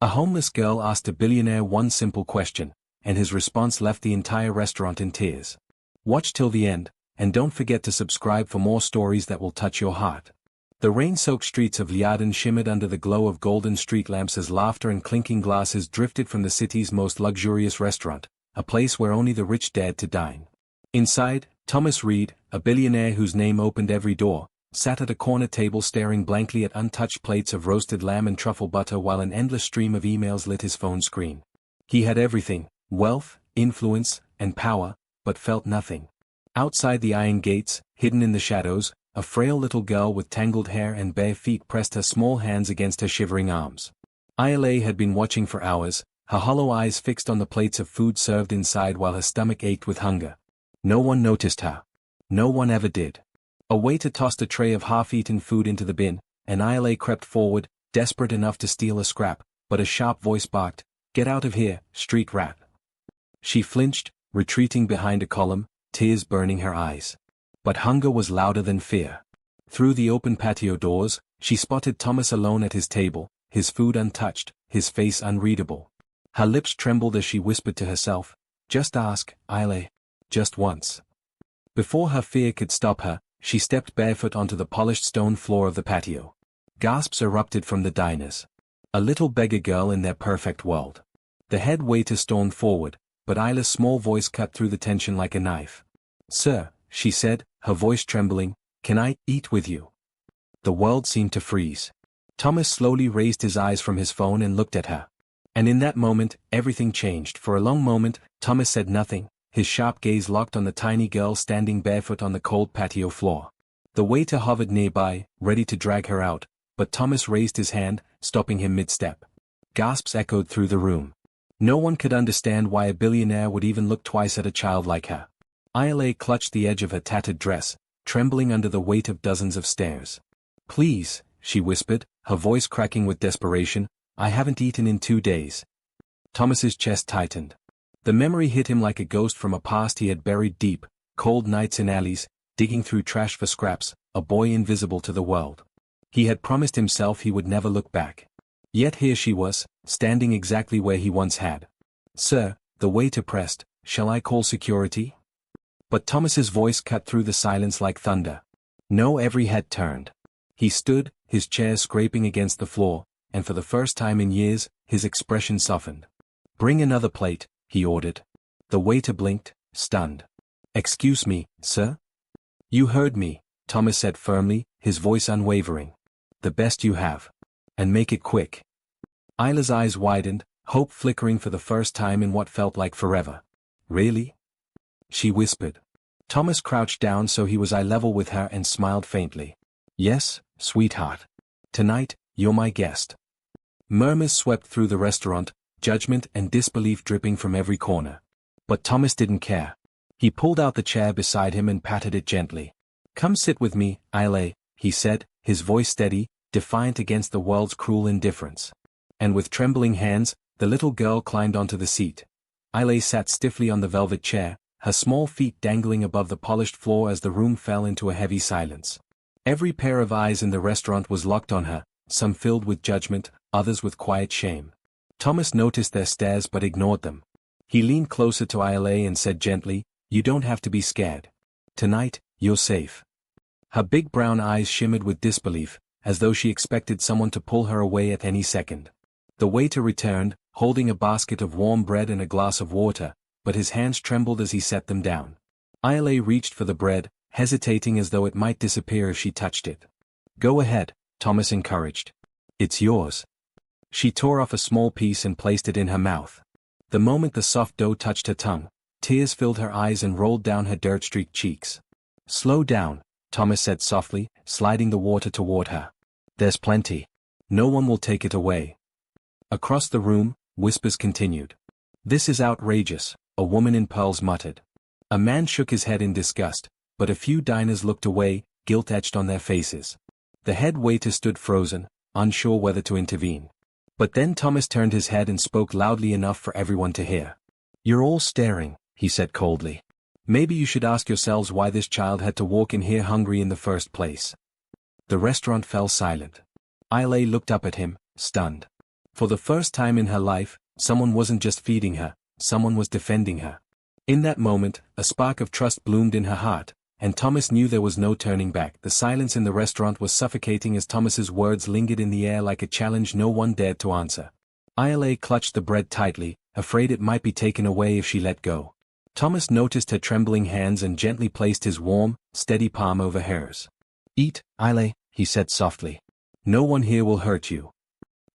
A homeless girl asked a billionaire one simple question, and his response left the entire restaurant in tears. Watch till the end, and don't forget to subscribe for more stories that will touch your heart. The rain-soaked streets of Liaden shimmered under the glow of golden street lamps as laughter and clinking glasses drifted from the city's most luxurious restaurant, a place where only the rich dared to dine. Inside, Thomas Reed, a billionaire whose name opened every door, sat at a corner table staring blankly at untouched plates of roasted lamb and truffle butter while an endless stream of emails lit his phone screen. He had everything, wealth, influence, and power, but felt nothing. Outside the iron gates, hidden in the shadows, a frail little girl with tangled hair and bare feet pressed her small hands against her shivering arms. Ayala had been watching for hours, her hollow eyes fixed on the plates of food served inside while her stomach ached with hunger. No one noticed her. No one ever did. A waiter tossed a tray of half-eaten food into the bin, and Ayala crept forward, desperate enough to steal a scrap, but a sharp voice barked, "Get out of here, street rat." She flinched, retreating behind a column, tears burning her eyes. But hunger was louder than fear. Through the open patio doors, she spotted Thomas alone at his table, his food untouched, his face unreadable. Her lips trembled as she whispered to herself, "Just ask, Ayala. Just once." Before her fear could stop her, she stepped barefoot onto the polished stone floor of the patio. Gasps erupted from the diners. A little beggar girl in their perfect world. The head waiter stormed forward, but Ayla's small voice cut through the tension like a knife. "Sir," she said, her voice trembling, "can I eat with you?" The world seemed to freeze. Thomas slowly raised his eyes from his phone and looked at her. And in that moment, everything changed. For a long moment, Thomas said nothing, his sharp gaze locked on the tiny girl standing barefoot on the cold patio floor. The waiter hovered nearby, ready to drag her out, but Thomas raised his hand, stopping him mid-step. Gasps echoed through the room. No one could understand why a billionaire would even look twice at a child like her. Ayala clutched the edge of her tattered dress, trembling under the weight of dozens of stares. "Please," she whispered, her voice cracking with desperation, "I haven't eaten in 2 days." Thomas's chest tightened. The memory hit him like a ghost from a past he had buried deep, cold nights in alleys, digging through trash for scraps, a boy invisible to the world. He had promised himself he would never look back. Yet here she was, standing exactly where he once had. "Sir," the waiter pressed, "shall I call security?" But Thomas's voice cut through the silence like thunder. No, every head turned. He stood, his chair scraping against the floor, and for the first time in years, his expression softened. "Bring another plate," he ordered. The waiter blinked, stunned. "Excuse me, sir?" "You heard me," Thomas said firmly, his voice unwavering. "The best you have. And make it quick." Ayla's eyes widened, hope flickering for the first time in what felt like forever. "Really?" she whispered. Thomas crouched down so he was eye level with her and smiled faintly. "Yes, sweetheart. Tonight, you're my guest." Murmurs swept through the restaurant, judgment and disbelief dripping from every corner. But Thomas didn't care. He pulled out the chair beside him and patted it gently. "Come sit with me, Ayla," he said, his voice steady, defiant against the world's cruel indifference. And with trembling hands, the little girl climbed onto the seat. Ayla sat stiffly on the velvet chair, her small feet dangling above the polished floor as the room fell into a heavy silence. Every pair of eyes in the restaurant was locked on her, some filled with judgment, others with quiet shame. Thomas noticed their stares but ignored them. He leaned closer to Ayala and said gently, "You don't have to be scared. Tonight, you're safe." Her big brown eyes shimmered with disbelief, as though she expected someone to pull her away at any second. The waiter returned, holding a basket of warm bread and a glass of water, but his hands trembled as he set them down. Ayala reached for the bread, hesitating as though it might disappear if she touched it. "Go ahead," Thomas encouraged. "It's yours." She tore off a small piece and placed it in her mouth. The moment the soft dough touched her tongue, tears filled her eyes and rolled down her dirt-streaked cheeks. "Slow down," Thomas said softly, sliding the water toward her. "There's plenty. No one will take it away." Across the room, whispers continued. "This is outrageous," a woman in pearls muttered. A man shook his head in disgust, but a few diners looked away, guilt etched on their faces. The head waiter stood frozen, unsure whether to intervene. But then Thomas turned his head and spoke loudly enough for everyone to hear. "You're all staring," he said coldly. "Maybe you should ask yourselves why this child had to walk in here hungry in the first place." The restaurant fell silent. Ayala looked up at him, stunned. For the first time in her life, someone wasn't just feeding her, someone was defending her. In that moment, a spark of trust bloomed in her heart, and Thomas knew there was no turning back. The silence in the restaurant was suffocating as Thomas's words lingered in the air like a challenge no one dared to answer. Isla clutched the bread tightly, afraid it might be taken away if she let go. Thomas noticed her trembling hands and gently placed his warm, steady palm over hers. "Eat, Isla," he said softly. "No one here will hurt you."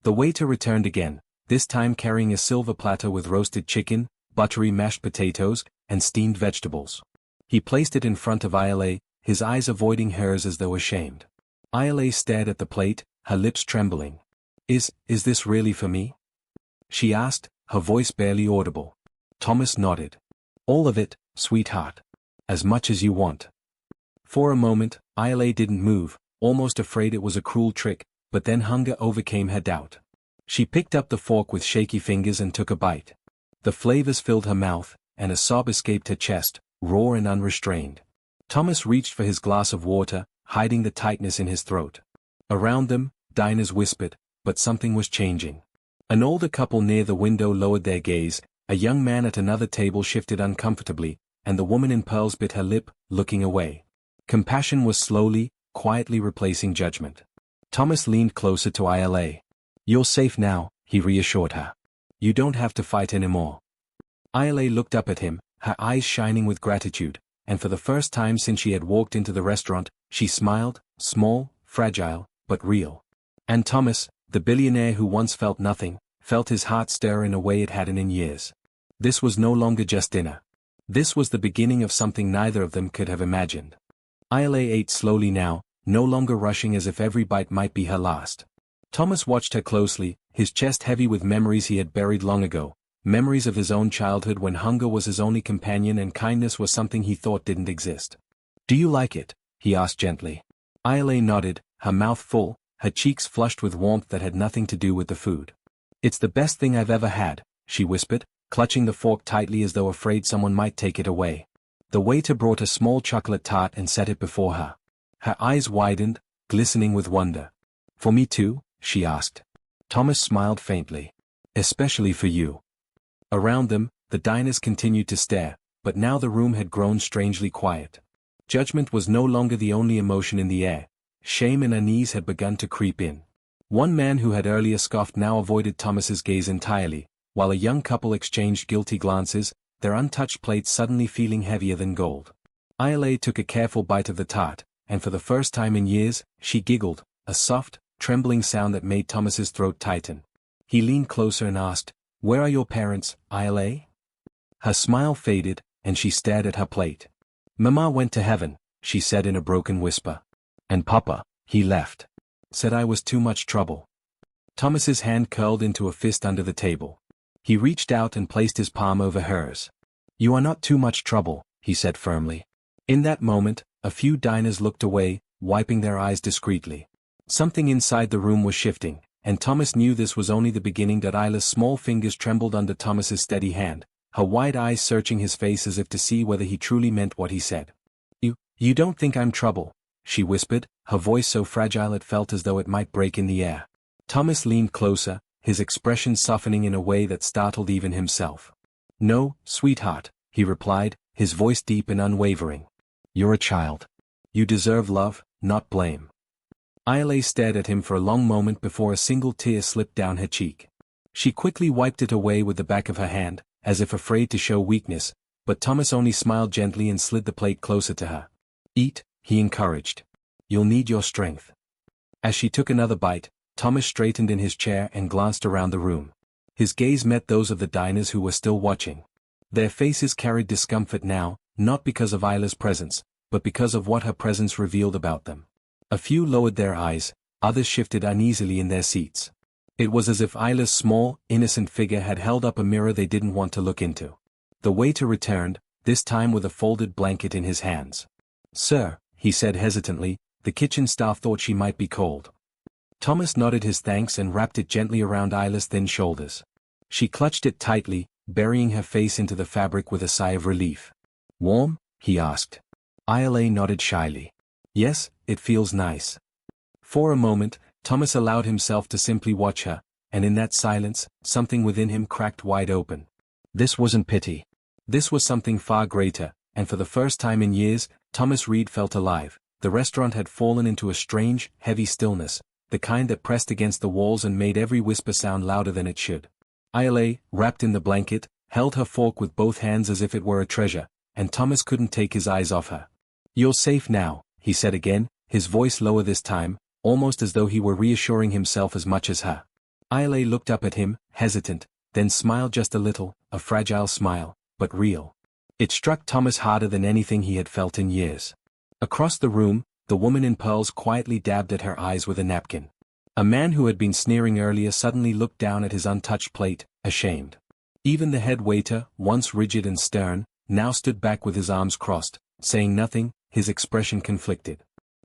The waiter returned again, this time carrying a silver platter with roasted chicken, buttery mashed potatoes, and steamed vegetables. He placed it in front of Isla, his eyes avoiding hers as though ashamed. Isla stared at the plate, her lips trembling. Is this really for me?" she asked, her voice barely audible. Thomas nodded. "All of it, sweetheart. As much as you want." For a moment, Isla didn't move, almost afraid it was a cruel trick, but then hunger overcame her doubt. She picked up the fork with shaky fingers and took a bite. The flavors filled her mouth, and a sob escaped her chest, raw and unrestrained. Thomas reached for his glass of water, hiding the tightness in his throat. Around them, diners whispered, but something was changing. An older couple near the window lowered their gaze, a young man at another table shifted uncomfortably, and the woman in pearls bit her lip, looking away. Compassion was slowly, quietly replacing judgment. Thomas leaned closer to Isla. "You're safe now," he reassured her. "You don't have to fight anymore." Isla looked up at him, her eyes shining with gratitude, and for the first time since she had walked into the restaurant, she smiled, small, fragile, but real. And Thomas, the billionaire who once felt nothing, felt his heart stir in a way it hadn't in years. This was no longer just dinner. This was the beginning of something neither of them could have imagined. Isla ate slowly now, no longer rushing as if every bite might be her last. Thomas watched her closely, his chest heavy with memories he had buried long ago, memories of his own childhood when hunger was his only companion and kindness was something he thought didn't exist. "Do you like it?" he asked gently. Isla nodded, her mouth full, her cheeks flushed with warmth that had nothing to do with the food. "It's the best thing I've ever had," she whispered, clutching the fork tightly as though afraid someone might take it away. The waiter brought a small chocolate tart and set it before her. Her eyes widened, glistening with wonder. "For me too?" she asked. Thomas smiled faintly. "Especially for you." Around them, the diners continued to stare, but now the room had grown strangely quiet. Judgment was no longer the only emotion in the air. Shame and unease had begun to creep in. One man who had earlier scoffed now avoided Thomas's gaze entirely, while a young couple exchanged guilty glances, their untouched plates suddenly feeling heavier than gold. Isla took a careful bite of the tart, and for the first time in years, she giggled, a soft, trembling sound that made Thomas's throat tighten. He leaned closer and asked, "Where are your parents, Isla?" Her smile faded, and she stared at her plate. "Mama went to heaven," she said in a broken whisper. "And Papa, he left. Said I was too much trouble." Thomas's hand curled into a fist under the table. He reached out and placed his palm over hers. "You are not too much trouble," he said firmly. In that moment, a few diners looked away, wiping their eyes discreetly. Something inside the room was shifting, and Thomas knew this was only the beginning. That Isla's small fingers trembled under Thomas's steady hand, her wide eyes searching his face as if to see whether he truly meant what he said. You don't think I'm trouble," she whispered, her voice so fragile it felt as though it might break in the air. Thomas leaned closer, his expression softening in a way that startled even himself. "No, sweetheart," he replied, his voice deep and unwavering. "You're a child. You deserve love, not blame." Isla stared at him for a long moment before a single tear slipped down her cheek. She quickly wiped it away with the back of her hand, as if afraid to show weakness, but Thomas only smiled gently and slid the plate closer to her. "Eat," he encouraged. "You'll need your strength." As she took another bite, Thomas straightened in his chair and glanced around the room. His gaze met those of the diners who were still watching. Their faces carried discomfort now, not because of Isla's presence, but because of what her presence revealed about them. A few lowered their eyes, others shifted uneasily in their seats. It was as if Isla's small, innocent figure had held up a mirror they didn't want to look into. The waiter returned, this time with a folded blanket in his hands. "Sir," he said hesitantly, "the kitchen staff thought she might be cold." Thomas nodded his thanks and wrapped it gently around Isla's thin shoulders. She clutched it tightly, burying her face into the fabric with a sigh of relief. "Warm?" he asked. Isla nodded shyly. "Yes, it feels nice." For a moment, Thomas allowed himself to simply watch her, and in that silence, something within him cracked wide open. This wasn't pity. This was something far greater, and for the first time in years, Thomas Reed felt alive. The restaurant had fallen into a strange, heavy stillness, the kind that pressed against the walls and made every whisper sound louder than it should. Isla, wrapped in the blanket, held her fork with both hands as if it were a treasure, and Thomas couldn't take his eyes off her. "You're safe now," he said again, his voice lower this time, almost as though he were reassuring himself as much as her. Isla looked up at him, hesitant, then smiled just a little, a fragile smile, but real. It struck Thomas harder than anything he had felt in years. Across the room, the woman in pearls quietly dabbed at her eyes with a napkin. A man who had been sneering earlier suddenly looked down at his untouched plate, ashamed. Even the head waiter, once rigid and stern, now stood back with his arms crossed, saying nothing, his expression conflicted.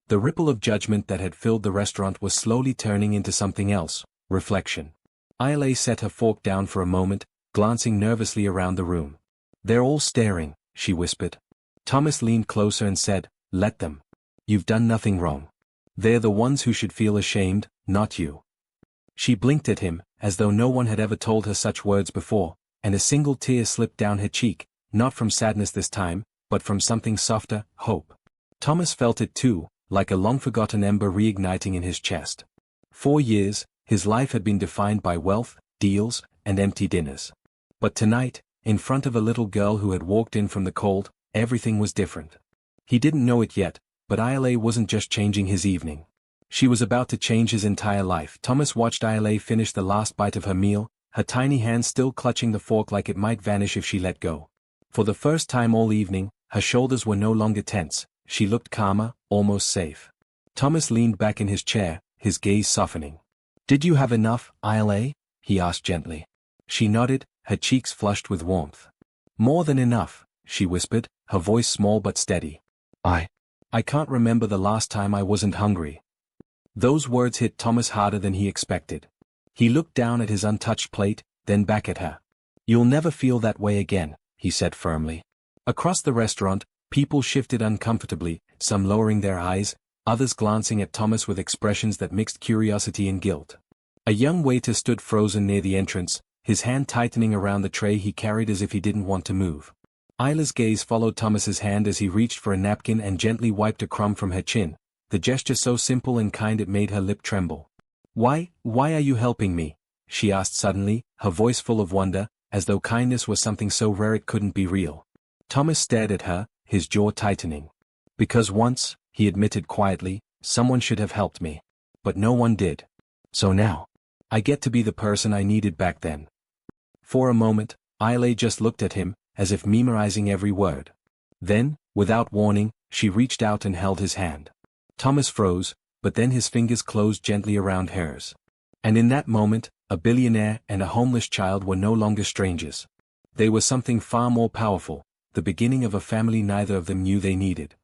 The ripple of judgment that had filled the restaurant was slowly turning into something else, reflection. Isla set her fork down for a moment, glancing nervously around the room. "They're all staring," she whispered. Thomas leaned closer and said, "Let them. You've done nothing wrong. They're the ones who should feel ashamed, not you." She blinked at him, as though no one had ever told her such words before, and a single tear slipped down her cheek, not from sadness this time, but from something softer, hope. Thomas felt it too, like a long-forgotten ember reigniting in his chest. 4 years, his life had been defined by wealth, deals, and empty dinners. But tonight, in front of a little girl who had walked in from the cold, everything was different. He didn't know it yet, but Isla wasn't just changing his evening. She was about to change his entire life. Thomas watched Isla finish the last bite of her meal, her tiny hand still clutching the fork like it might vanish if she let go. For the first time all evening, her shoulders were no longer tense, she looked calmer, almost safe. Thomas leaned back in his chair, his gaze softening. "Did you have enough, Isla?" he asked gently. She nodded, her cheeks flushed with warmth. "More than enough," she whispered, her voice small but steady. I can't remember the last time I wasn't hungry." Those words hit Thomas harder than he expected. He looked down at his untouched plate, then back at her. "You'll never feel that way again," he said firmly. Across the restaurant, people shifted uncomfortably, some lowering their eyes, others glancing at Thomas with expressions that mixed curiosity and guilt. A young waiter stood frozen near the entrance, his hand tightening around the tray he carried as if he didn't want to move. Isla's gaze followed Thomas's hand as he reached for a napkin and gently wiped a crumb from her chin, the gesture so simple and kind it made her lip tremble. Why are you helping me?" she asked suddenly, her voice full of wonder, as though kindness was something so rare it couldn't be real. Thomas stared at her, his jaw tightening. "Because once," he admitted quietly, "someone should have helped me. But no one did. So now, I get to be the person I needed back then." For a moment, Isla just looked at him, as if memorizing every word. Then, without warning, she reached out and held his hand. Thomas froze, but then his fingers closed gently around hers. And in that moment, a billionaire and a homeless child were no longer strangers. They were something far more powerful, the beginning of a family neither of them knew they needed.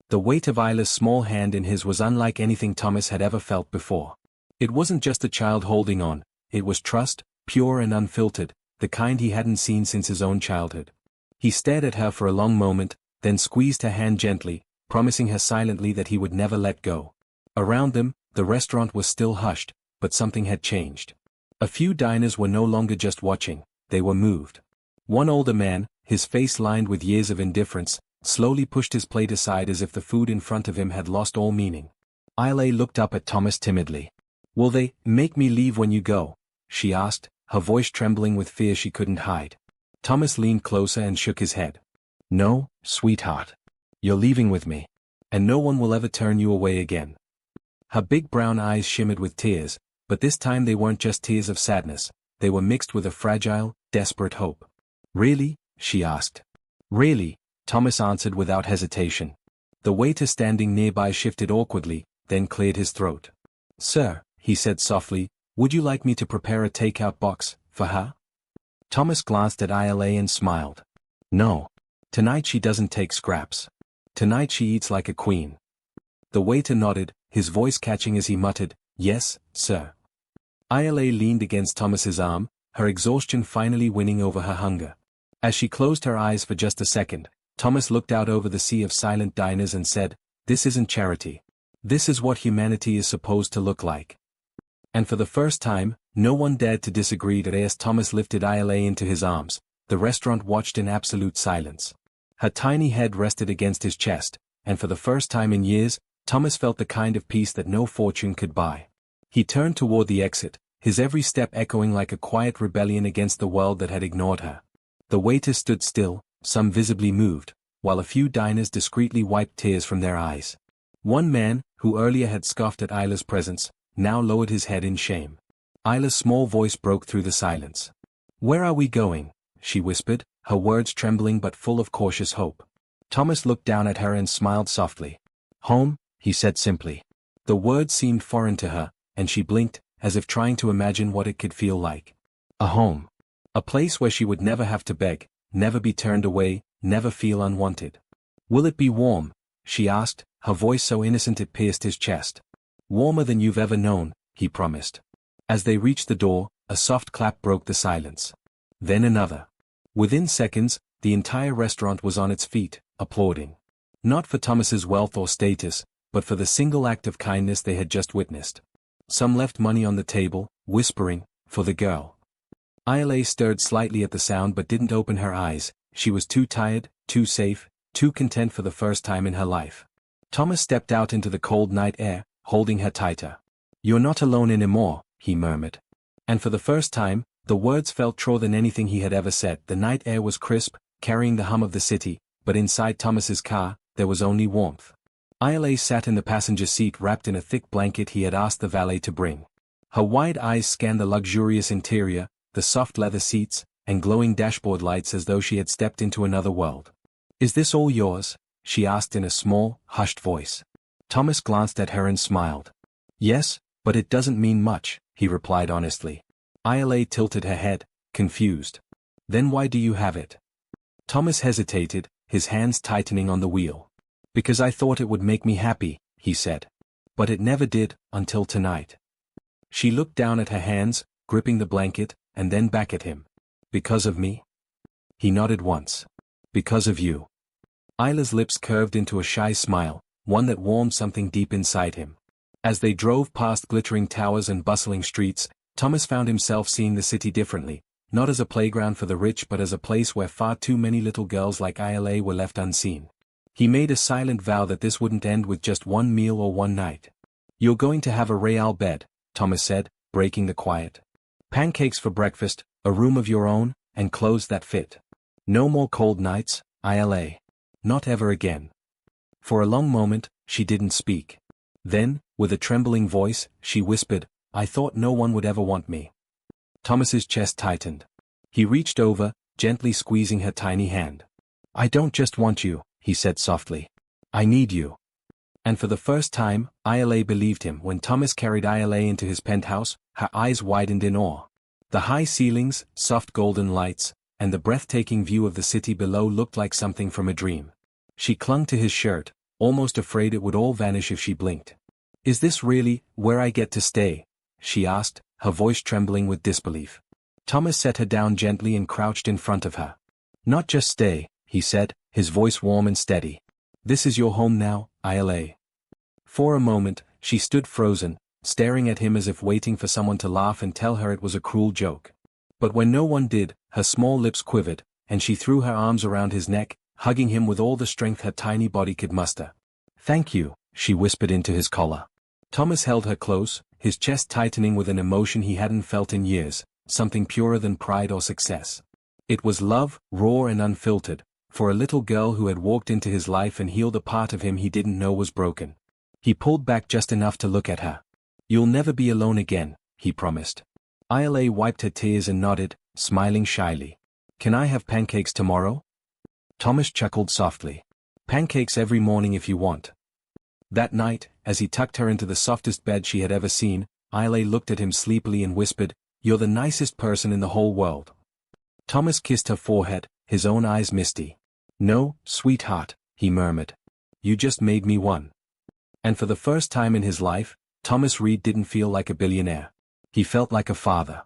The weight of Isla's small hand in his was unlike anything Thomas had ever felt before. It wasn't just a child holding on, it was trust, pure and unfiltered, the kind he hadn't seen since his own childhood. He stared at her for a long moment, then squeezed her hand gently, promising her silently that he would never let go. Around them, the restaurant was still hushed, but something had changed. A few diners were no longer just watching, they were moved. One older man, his face lined with years of indifference, slowly pushed his plate aside as if the food in front of him had lost all meaning. Isla looked up at Thomas timidly. "Will they make me leave when you go?" she asked, her voice trembling with fear she couldn't hide. Thomas leaned closer and shook his head. "No, sweetheart. You're leaving with me. And no one will ever turn you away again." Her big brown eyes shimmered with tears, but this time they weren't just tears of sadness, they were mixed with a fragile, desperate hope. "Really?" she asked. "Really," Thomas answered without hesitation. The waiter standing nearby shifted awkwardly, then cleared his throat. "Sir," he said softly, "would you like me to prepare a takeout box for her?" Thomas glanced at Isla and smiled. "No. Tonight she doesn't take scraps. Tonight she eats like a queen." The waiter nodded, his voice catching as he muttered, "Yes, sir." Isla leaned against Thomas's arm, her exhaustion finally winning over her hunger. As she closed her eyes for just a second, Thomas looked out over the sea of silent diners and said, "This isn't charity. This is what humanity is supposed to look like." And for the first time, No one dared to disagree that as Thomas lifted Isla into his arms, the restaurant watched in absolute silence. Her tiny head rested against his chest, and for the first time in years, Thomas felt the kind of peace that no fortune could buy. He turned toward the exit, his every step echoing like a quiet rebellion against the world that had ignored her. The waiters stood still, some visibly moved, while a few diners discreetly wiped tears from their eyes. One man, who earlier had scoffed at Isla's presence, now lowered his head in shame. Isla's small voice broke through the silence. "Where are we going?" she whispered, her words trembling but full of cautious hope. Thomas looked down at her and smiled softly. "Home," he said simply. The words seemed foreign to her, and she blinked, as if trying to imagine what it could feel like. A home. A place where she would never have to beg, never be turned away, never feel unwanted. "Will it be warm?" she asked, her voice so innocent it pierced his chest. "Warmer than you've ever known," he promised. As they reached the door, a soft clap broke the silence. Then another. Within seconds, the entire restaurant was on its feet, applauding. Not for Thomas's wealth or status, but for the single act of kindness they had just witnessed. Some left money on the table, whispering, "For the girl." Isla stirred slightly at the sound but didn't open her eyes. She was too tired, too safe, too content for the first time in her life. Thomas stepped out into the cold night air, holding her tighter. "You're not alone anymore," he murmured. And for the first time, the words felt truer than anything he had ever said. The night air was crisp, carrying the hum of the city, but inside Thomas's car, there was only warmth. Isla sat in the passenger seat wrapped in a thick blanket he had asked the valet to bring. Her wide eyes scanned the luxurious interior, the soft leather seats, and glowing dashboard lights as though she had stepped into another world. "Is this all yours?" she asked in a small, hushed voice. Thomas glanced at her and smiled. "Yes, but it doesn't mean much," he replied honestly. Isla tilted her head, confused. "Then why do you have it?" Thomas hesitated, his hands tightening on the wheel. "Because I thought it would make me happy," he said. "But it never did, until tonight." She looked down at her hands, gripping the blanket, and then back at him. "Because of me?" He nodded once. "Because of you." Isla's lips curved into a shy smile, one that warmed something deep inside him. As they drove past glittering towers and bustling streets, Thomas found himself seeing the city differently, not as a playground for the rich but as a place where far too many little girls like Isla were left unseen. He made a silent vow that this wouldn't end with just one meal or one night. "You're going to have a royal bed," Thomas said, breaking the quiet. "Pancakes for breakfast, a room of your own, and clothes that fit. No more cold nights, Isla. Not ever again." For a long moment, she didn't speak. Then, with a trembling voice, she whispered, "I thought no one would ever want me." Thomas's chest tightened. He reached over, gently squeezing her tiny hand. "I don't just want you," he said softly. "I need you." And for the first time, Isla believed him. When Thomas carried Isla into his penthouse, her eyes widened in awe. The high ceilings, soft golden lights, and the breathtaking view of the city below looked like something from a dream. She clung to his shirt, almost afraid it would all vanish if she blinked. "Is this really where I get to stay?" she asked, her voice trembling with disbelief. Thomas set her down gently and crouched in front of her. "Not just stay," he said, his voice warm and steady. "This is your home now, Isla." For a moment, she stood frozen, staring at him as if waiting for someone to laugh and tell her it was a cruel joke. But when no one did, her small lips quivered, and she threw her arms around his neck, hugging him with all the strength her tiny body could muster. "Thank you," she whispered into his collar. Thomas held her close, his chest tightening with an emotion he hadn't felt in years, something purer than pride or success. It was love, raw and unfiltered, for a little girl who had walked into his life and healed a part of him he didn't know was broken. He pulled back just enough to look at her. "You'll never be alone again," he promised. Isla wiped her tears and nodded, smiling shyly. "Can I have pancakes tomorrow?" Thomas chuckled softly. "Pancakes every morning if you want." That night, as he tucked her into the softest bed she had ever seen, Isla looked at him sleepily and whispered, "You're the nicest person in the whole world." Thomas kissed her forehead, his own eyes misty. "No, sweetheart," he murmured. "You just made me one." And for the first time in his life, Thomas Reed didn't feel like a billionaire. He felt like a father.